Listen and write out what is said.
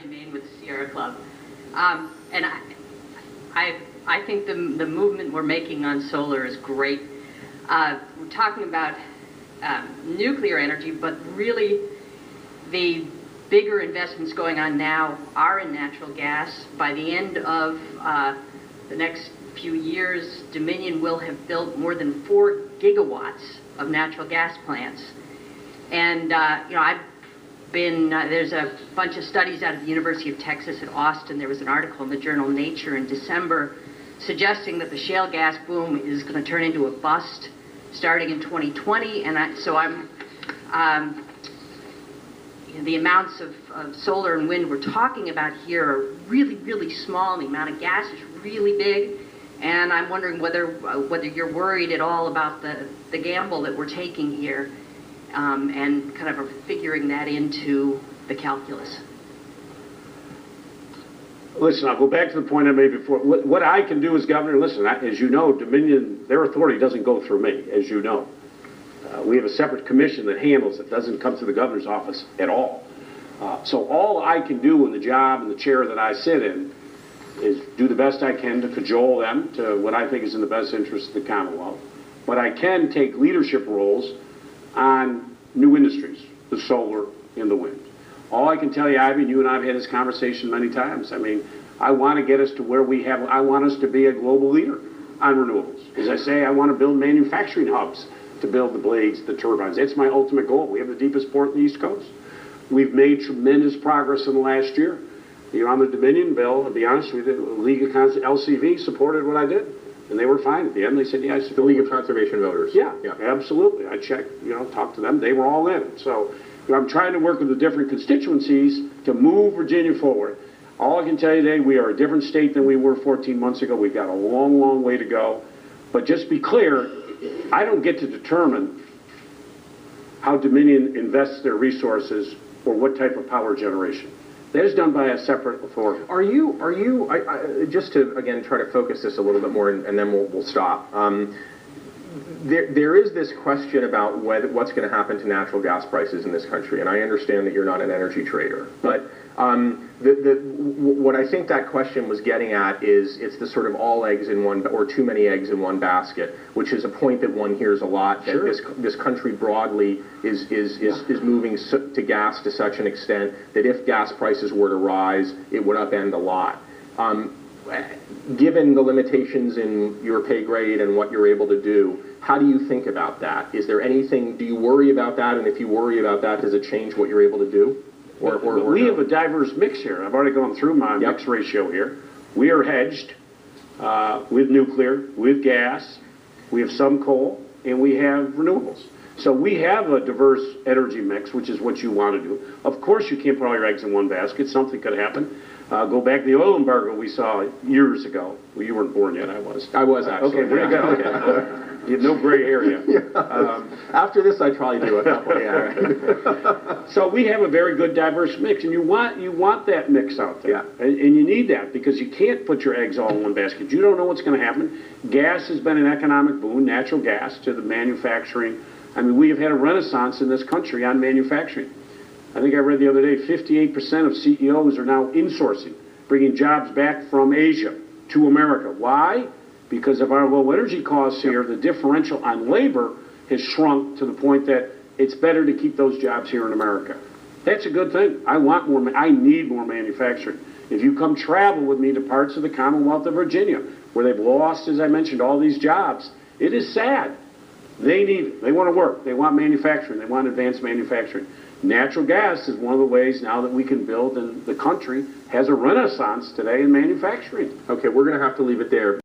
remain with the Sierra Club. And I think the movement we're making on solar is great. We're talking about nuclear energy, but really the bigger investments going on now are in natural gas. By the end of the next few years, Dominion will have built more than 4 gigawatts of natural gas plants. And you know, I've been, there's a bunch of studies out of the University of Texas at Austin. There was an article in the journal Nature in December suggesting that the shale gas boom is going to turn into a bust starting in 2020. And so the amounts of solar and wind we're talking about here are really, really small, and the amount of gas is really big. And I'm wondering whether you're worried at all about the gamble that we're taking here, and kind of figuring that into the calculus. Listen, I'll go back to the point I made before. What I can do as governor, listen, as you know, Dominion, their authority doesn't go through me, as you know. We have a separate commission that handles it. Doesn't come to the governor's office at all. So all I can do in the job and the chair that I sit in is do the best I can to cajole them to what I think is in the best interest of the Commonwealth. But I can take leadership roles on new industries, the solar and the wind. All I can tell you, Ivy, and you and I have had this conversation many times. I mean, I want to get us to where I want us to be a global leader on renewables. As I say, I want to build manufacturing hubs to build the blades, the turbines. That's my ultimate goal. We have the deepest port in the East Coast. We've made tremendous progress in the last year. You're on the Dominion bill, to be honest with you, the League of LCV supported what I did. And they were fine at the end. They said, yeah, I support the League of Conservation Voters. Yeah, absolutely. I checked, talked to them. They were all in. So I'm trying to work with the different constituencies to move Virginia forward. All I can tell you today, we are a different state than we were 14 months ago. We've got a long, long way to go. But just be clear, I don't get to determine how Dominion invests their resources or what type of power generation. That is done by a separate authority. Are you just to, again, try to focus this a little bit more, and then we'll stop. There is this question about what's going to happen to natural gas prices in this country, and I understand that you're not an energy trader, but what I think that question was getting at is it's the sort of all eggs in one, or too many eggs in one basket, which is a point that one hears a lot, that sure. this country broadly is moving to gas to such an extent that if gas prices were to rise, it would upend a lot. Given the limitations in your pay grade and what you're able to do, how do you think about that? Is there anything, do you worry about that? And if you worry about that, does it change what you're able to do? Or we have a diverse mix here. I've already gone through my mix ratio here. We are hedged with nuclear, with gas, we have some coal, and we have renewables. So we have a diverse energy mix, which is what you want to do. Of course, you can't put all your eggs in one basket. Something could happen. Go back to the oil embargo we saw years ago. Well, you weren't born yet. I was. I was, actually. Okay, there you go. Okay. You have no gray area. After this, I'd probably do a couple. Yeah. Right. So we have a very good diverse mix, and you want that mix out there. Yeah. And you need that, because you can't put your eggs all in one basket. You don't know what's going to happen. Gas has been an economic boon, natural gas, to the manufacturing. I mean, we have had a renaissance in this country on manufacturing. I think I read the other day, 58% of CEOs are now insourcing, bringing jobs back from Asia to America. Why? Because of our low energy costs here, the differential on labor has shrunk to the point that it's better to keep those jobs here in America. That's a good thing. I need more manufacturing. If you come travel with me to parts of the Commonwealth of Virginia, where they've lost, as I mentioned, all these jobs, it is sad. They need it. They want to work. They want manufacturing. They want advanced manufacturing. Natural gas is one of the ways now that we can build, and the country has a renaissance today in manufacturing. Okay, we're going to have to leave it there.